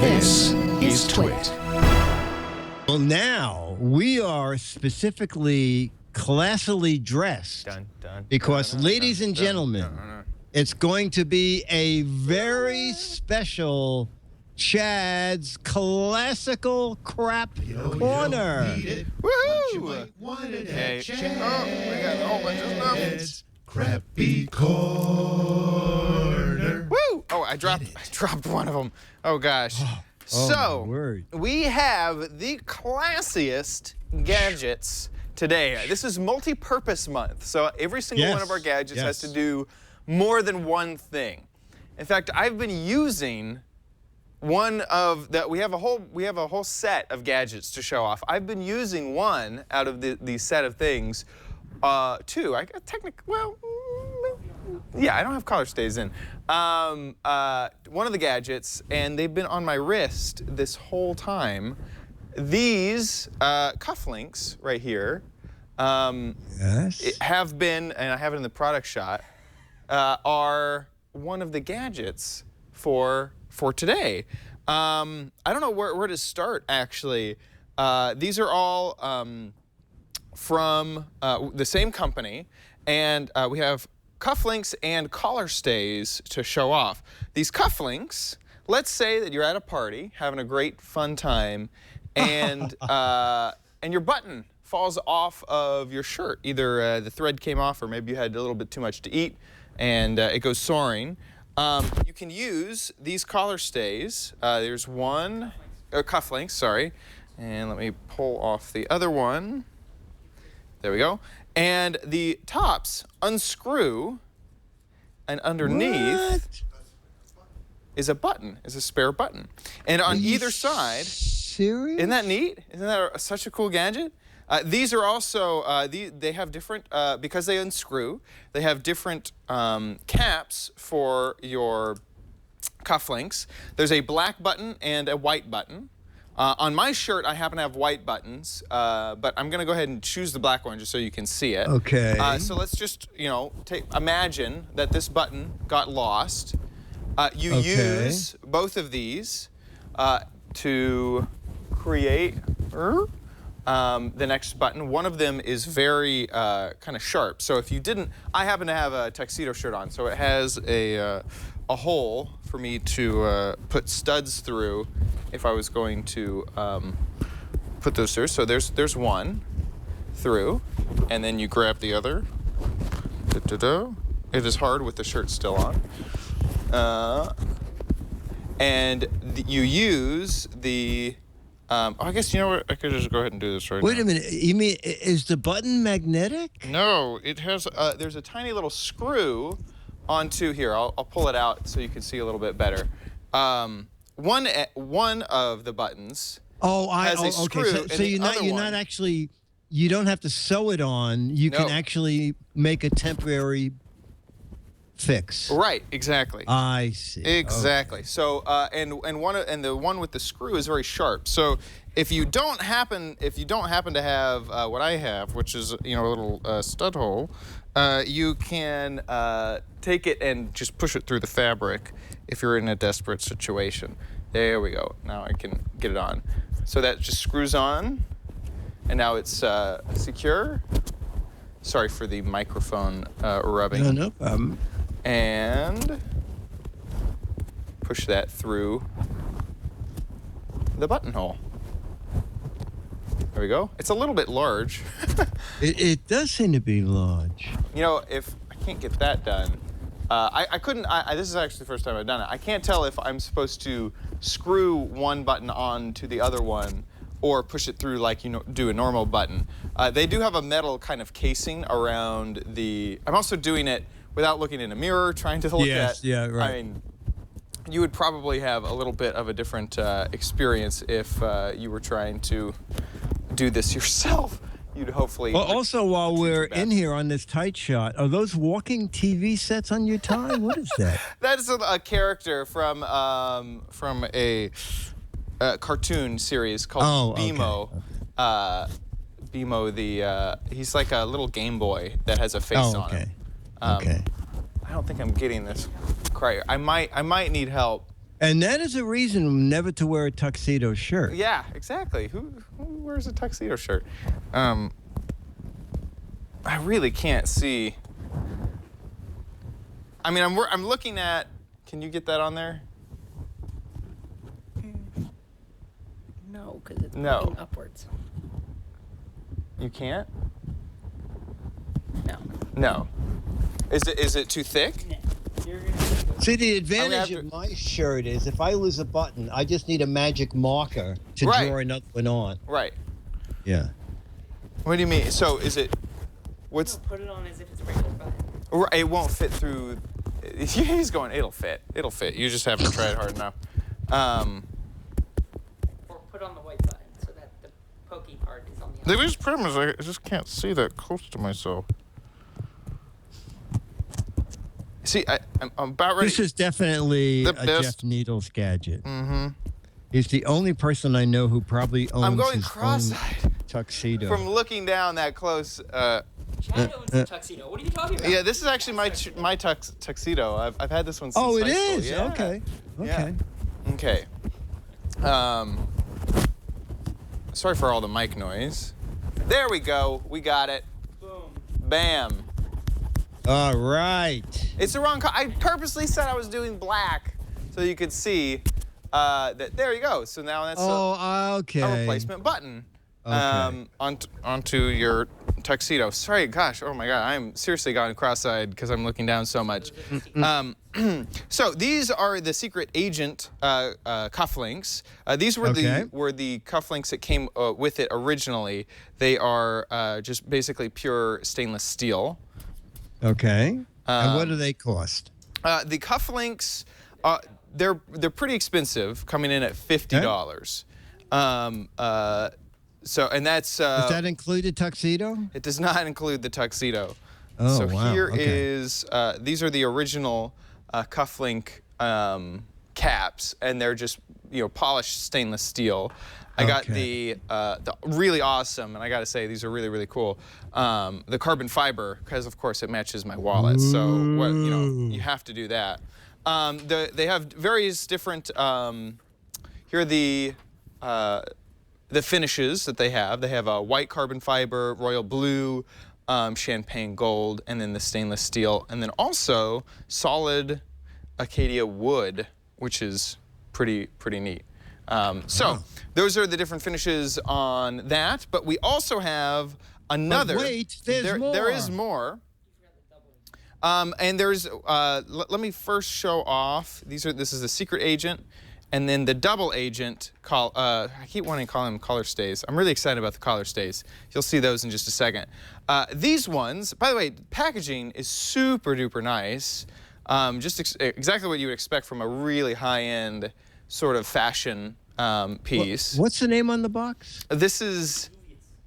This is TWiT. Well, now we are specifically classily dressed because, ladies and gentlemen, it's going to be a very special Chad's Classical Crap Corner. Woohoo! Okay. Oh, we got a whole bunch of stuff. Crappy Corner. Woo! Oh, I dropped one of them. Oh gosh. So we have the classiest gadgets today. This is multi-purpose month, so every single one of our gadgets has to do more than one thing. In fact, I've been using one of the we have a whole set of gadgets to show off. I've been using one out of the set of things. Two. I got yeah, I don't have collar stays in. One of the gadgets, and they've been on my wrist this whole time. These cufflinks right here have been, and I have it in the product shot, are one of the gadgets for today. I don't know where to start, actually. These are all from the same company, and we have cufflinks and collar stays to show off. These cufflinks, let's say that you're at a party, having a great fun time, and your button falls off of your shirt. Either the thread came off, or maybe you had a little bit too much to eat, and it goes soaring. You can use these collar stays. There's one, cufflinks, sorry. And let me pull off the other one. There we go. And the tops unscrew, and underneath is a button, is a spare button. And on either side, serious? Isn't that neat? Isn't that such a cool gadget? These are also, they have different, because they unscrew, they have different caps for your cufflinks. There's a black button and a white button. On my shirt, I happen to have white buttons, but I'm going to go ahead and choose the black one just so you can see it. Okay. So let's just, imagine that this button got lost. You use both of these to create the next button. One of them is very kind of sharp. So if you didn't, I happen to have a tuxedo shirt on, so it has a hole for me to put studs through if I was going to put those through. So there's one through, and then you grab the other. It is hard with the shirt still on. And you use the, I guess, you know what, I could just go ahead and do this right now. Wait a minute, you mean, is the button magnetic? No, it has, there's a tiny little screw onto here. I'll pull it out so you can see a little bit better. One of the buttons has a screw. Okay. So you're not actually, you don't have to sew it on. You can actually make a temporary fix. Right, exactly. I see. Exactly. Okay. So and the one with the screw is very sharp. So if you don't happen to have what I have, which is a little stud hole, you can take it and just push it through the fabric if you're in a desperate situation. There we go. Now I can get it on. So that just screws on, and now it's secure. Sorry for the microphone rubbing. No problem. And push that through the buttonhole. There we go. It's a little bit large. It does seem to be large. If I can't get that done, I couldn't. This is actually the first time I've done it. I can't tell if I'm supposed to screw one button on to the other one or push it through like do a normal button. They do have a metal kind of casing around the. I'm also doing it without looking in a mirror, trying to look at. Yeah, right. I mean, you would probably have a little bit of a different experience if you were trying to do this yourself. You'd hopefully. Well, also, while we're in here on this tight shot, are those walking TV sets on your tie? What is that? That is a character from a cartoon series called Bimo. Okay. Bimo, he's like a little Game Boy that has a face on him. Okay. I don't think I'm getting this quite. I might need help And that is a reason never to wear a tuxedo shirt. Yeah, exactly. Who wears a tuxedo shirt? I really can't see. I mean, I'm looking at. Can you get that on there? No, because it's pointing upwards. You can't. No. No. Is it too thick? You're gonna See, the advantage to- of my shirt is if I lose a button, I just need a magic marker to Right. draw another one on. Right. Yeah. What do you mean? So is it? What's? put it on as if it's a regular button. Right, it won't fit through. He's going. It'll fit. It'll fit. You just haven't tried hard enough. Or put on the white button so that the pokey part is on the The outside. biggest problem is I just can't see that close to myself. See, I'm about ready. This is definitely The a best- Jeff Needles gadget. Mm-hmm. He's the only person I know who probably owns I'm going his cross-eyed own tuxedo. from looking down that close. Chad owns the tuxedo. What are you talking about? Yeah, this is actually my tuxedo. I've had this one since Oh, it high school. is? Yeah. Okay. Yeah. Okay. Okay. Sorry for all the mic noise. There we go. We got it. Boom. Bam. All right. It's the wrong color. I purposely said I was doing black so you could see that. There you go. So now that's Oh, okay. a replacement button Okay. onto your tuxedo. Sorry, gosh. Oh my God. I'm seriously gone cross-eyed because I'm looking down so much. So these are the secret agent cufflinks. These were the cufflinks that came with it originally. They are just basically pure stainless steel. Okay. And what do they cost? The cufflinks, they're pretty expensive, coming in at $50. So and that's Does that include a tuxedo? it does not include the tuxedo. Oh, So wow. here Okay. is these are the original cufflink caps, and they're just polished stainless steel. I got the really awesome, and I got to say these are really really cool. The carbon fiber, because of course it matches my wallet. So what you have to do that. They have various different. Here are the finishes that they have. They have a white carbon fiber, royal blue, champagne gold, and then the stainless steel, and then also solid Acacia wood, which is pretty neat. So those are the different finishes on that, but we also have another. But wait, there's more. There is more. And there's. Let me first show off. This is the secret agent, and then the double agent. I keep wanting to call them collar stays. I'm really excited about the collar stays. You'll see those in just a second. These ones, by the way, packaging is super duper nice. Just exactly what you would expect from a really high-end sort of fashion piece. What's the name on the box? This is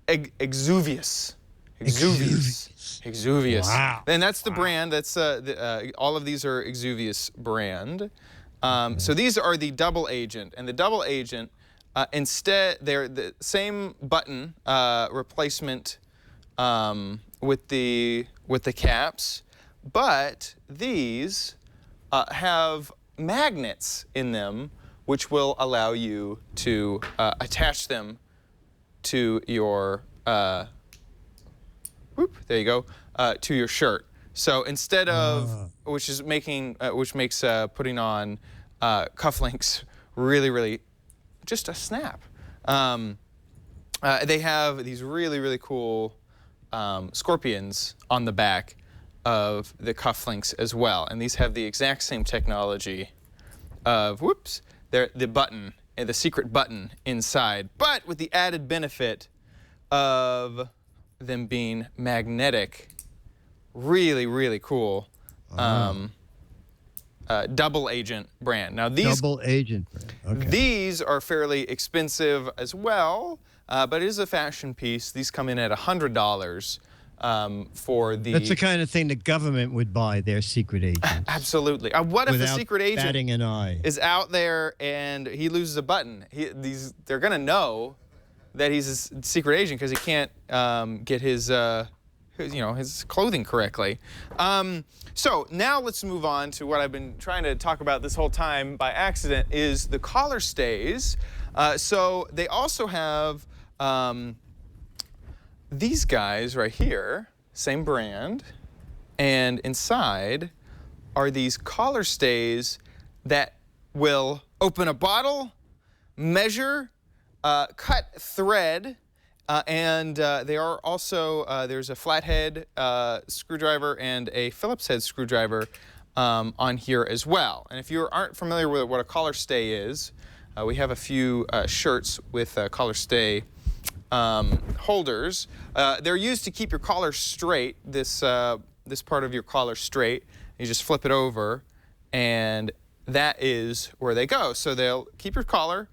Exuvius. Exuvius. Wow. And that's the brand. That's all of these are Exuvius brand. So these are the double agent, and the double agent instead they're the same button replacement with the caps, but these have magnets in them, which will allow you to attach them to your there you go, to your shirt. So instead of which makes putting on cufflinks really just a snap. They have these really cool scorpions on the back of the cufflinks as well, and these have the exact same technology of the button and the secret button inside, but with the added benefit of them being magnetic. Really cool. Double agent brand. Now these Double agent brand. Okay. these are fairly expensive as well, but it is a fashion piece. These come in at $100 for the. That's the kind of thing the government would buy their secret agents. Absolutely. What if the without secret agent batting an eye. is out there and he loses a button? They're gonna know that he's a secret agent because he can't get his his clothing correctly. So now let's move on to what I've been trying to talk about this whole time by accident is the collar stays. So they also have these guys right here, same brand, and inside are these collar stays that will open a bottle, measure, cut thread, and they are also, there's a flathead screwdriver and a Phillips head screwdriver on here as well. And if you aren't familiar with what a collar stay is, we have a few shirts with collar stay holders. They're used to keep your collar straight, this part of your collar straight. You just flip it over, and that is where they go. So they'll keep your collar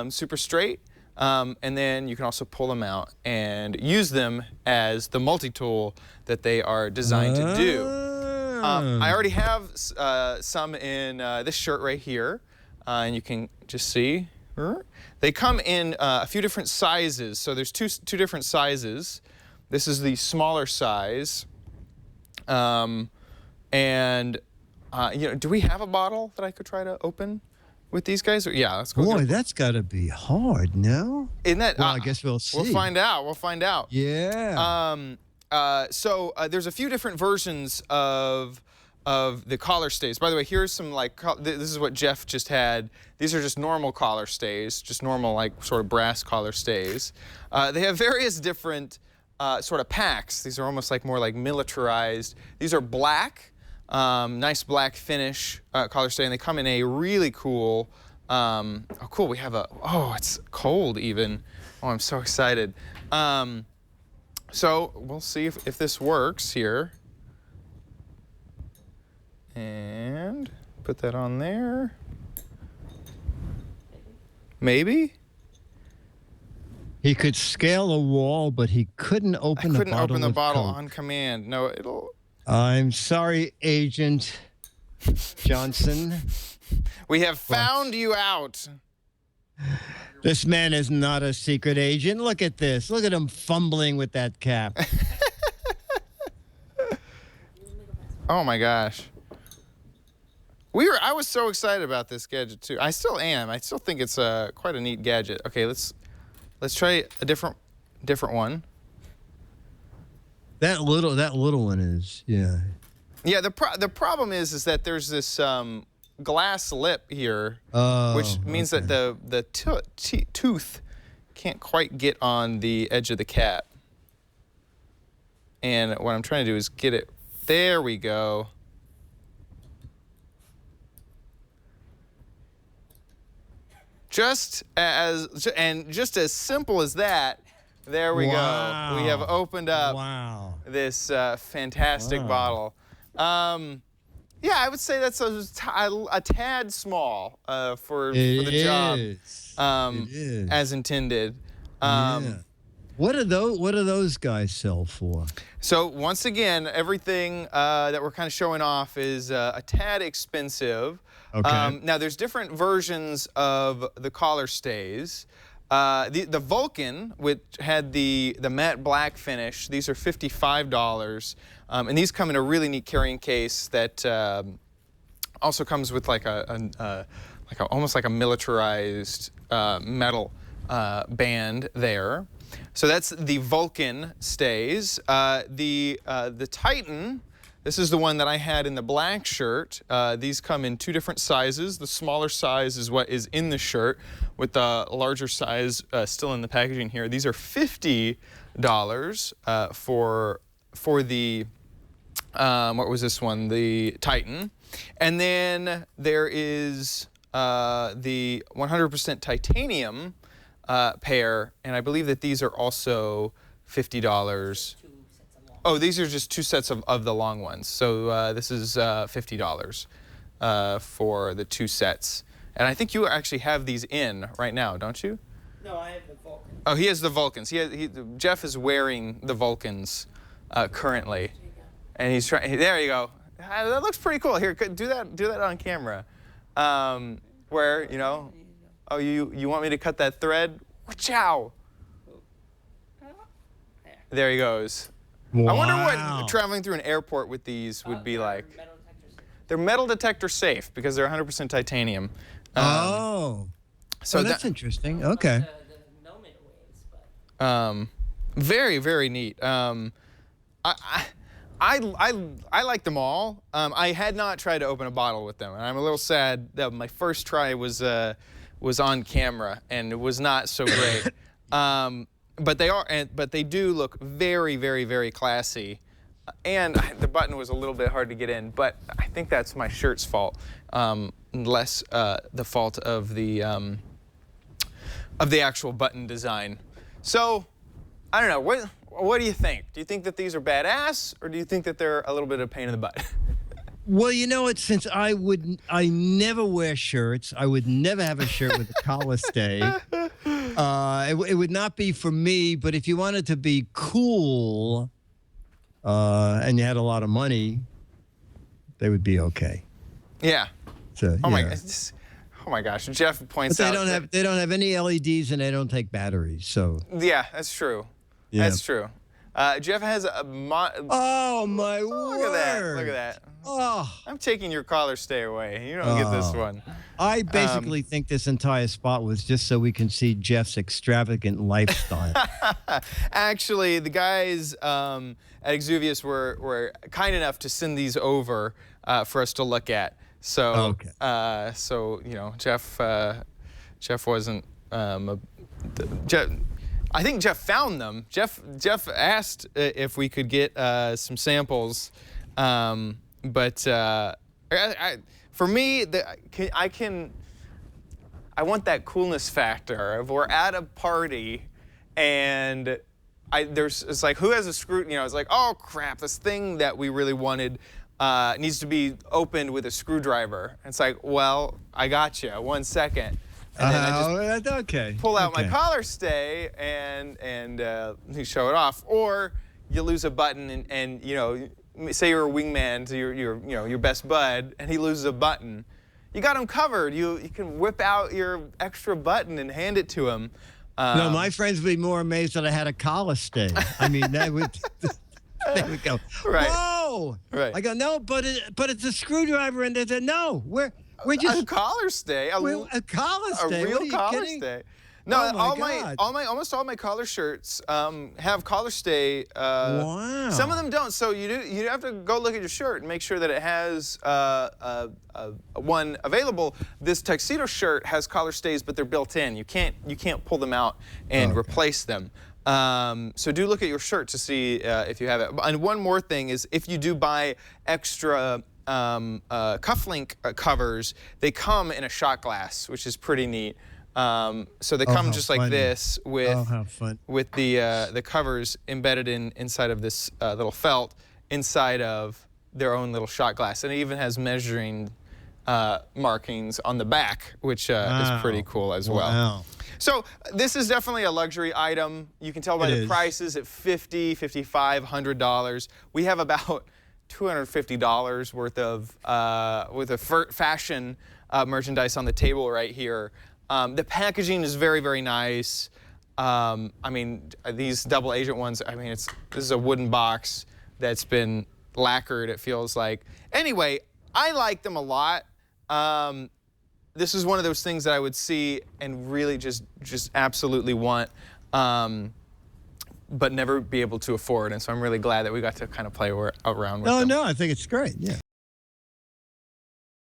super straight, and then you can also pull them out and use them as the multi-tool that they are designed to do. I already have some in this shirt right here, and you can just see. They come in a few different sizes. So there's two different sizes. This is the smaller size. Do we have a bottle that I could try to open with these guys? Yeah, let's go. Boy, that's got to be hard, no? Isn't that? Well, I guess we'll see. We'll find out. We'll find out. Yeah. So there's a few different versions of the collar stays. By the way, here's some this is what Jeff just had. These are just normal collar stays, just normal sort of brass collar stays. They have various different sort of packs. These are almost more like militarized. These are black, nice black finish collar stay, and they come in a really cool. Oh, cool! We have it's cold even. Oh, I'm so excited. So we'll see if this works here. And put that on there. Maybe? He could scale a wall, but he couldn't open the bottle. I couldn't open the bottle Coke. on command. No, it'll... I'm sorry, Agent Johnson. We have found you out. This man is not a secret agent. Look at this. Look at him fumbling with that cap. Oh my gosh. I was so excited about this gadget too. I still am. I still think it's quite a neat gadget. Okay, let's try a different one. That little one is, yeah. Yeah, the problem is that there's this glass lip here, which means that the tooth can't quite get on the edge of the cap. And what I'm trying to do is get it. There we go. Just as simple as that, there we go. We have opened up this fantastic bottle. Yeah, I would say that's a tad small for the job as intended. Yeah. What do those guys sell for? So once again, everything that we're kind of showing off is a tad expensive. Okay. Now there's different versions of the collar stays. The Vulcan, which had the matte black finish, these are $55, and these come in a really neat carrying case that also comes with almost like a militarized metal band there. So that's the Vulcan stays. The Titan. This is the one that I had in the black shirt. These come in two different sizes. The smaller size is what is in the shirt, with the larger size still in the packaging here. These are $50 for the, what was this one? The Titan. And then there is the 100% titanium pair, and I believe that these are also $50. Oh, these are just two sets of the long ones. So this is $50 for the two sets. And I think you actually have these in right now, don't you? No, I have the Vulcan. Oh, he has the Vulcans. Jeff is wearing the Vulcans currently. And he's trying, there you go. That looks pretty cool. Here, do that on camera. Where, oh, you want me to cut that thread? Chow! There he goes. Wow. I wonder what traveling through an airport with these would be like. Metal detector safe. They're metal detector safe because they're 100% titanium. So that's interesting. Okay. The millimeter waves, but Very, very neat. I like them all. I had not tried to open a bottle with them, and I'm a little sad that my first try was on camera, and it was not so great. But they do look very, very, very classy. And the button was a little bit hard to get in, but I think that's my shirt's fault, less the fault of the actual button design. So, I don't know. What do you think? Do you think that these are badass, or do you think that they're a little bit of a pain in the butt? Well, you know what? Since I never wear shirts. I would never have a shirt with a collar stay. It would not be for me. But if you wanted to be cool, and you had a lot of money, they would be okay. Yeah. So, oh my gosh. Jeff points but out they don't have any LEDs and they don't take batteries. So yeah, that's true. Yeah. That's true. Jeff has a oh my word! Look at that! Look at that! Oh, I'm taking your collar stay away. You don't get this one. I basically think this entire spot was just so we can see Jeff's extravagant lifestyle. Actually, the guys at Exuvius were kind enough to send these over for us to look at. So, so you know, Jeff wasn't. I think Jeff found them. Jeff asked if we could get some samples, but for me, I want that coolness factor. If we're at a party and it's like, who has a screw? You know, it's like, oh crap, this thing that we really wanted needs to be opened with a screwdriver. And it's like, well, I got you. 1 second. And then I just pull out my collar stay and you show it off, or you lose a button and you know, say you're a wingman to your best bud and he loses a button, you got him covered. You can whip out your extra button and hand it to him. No, my friends would be more amazed that I had a collar stay. I mean, they would go, right. Whoa! Right. I go, no, but it's a screwdriver, and they said, no, we're just a collar stay. A collar stay. A real collar stay. No, oh almost all my collar shirts have collar stay. Wow. Some of them don't. So you have to go look at your shirt and make sure that it has one available. This tuxedo shirt has collar stays, but they're built in. You can't pull them out and replace them. So do look at your shirt to see if you have it. And one more thing is, if you do buy extra cufflink covers, they come in a shot glass, which is pretty neat. So they come just like this with the covers embedded inside of this little felt inside of their own little shot glass, and it even has measuring markings on the back, which is pretty cool as well. Wow. So this is definitely a luxury item. You can tell by the prices at $50, $55, $100. We have about $250 worth of fashion merchandise on the table right here. The packaging is very, very nice. I mean, these double agent ones, I mean, this is a wooden box that's been lacquered, it feels like. Anyway, I like them a lot. This is one of those things that I would see and really just absolutely want, but never be able to afford. And so I'm really glad that we got to kind of play around with them. No, I think it's great. Yeah.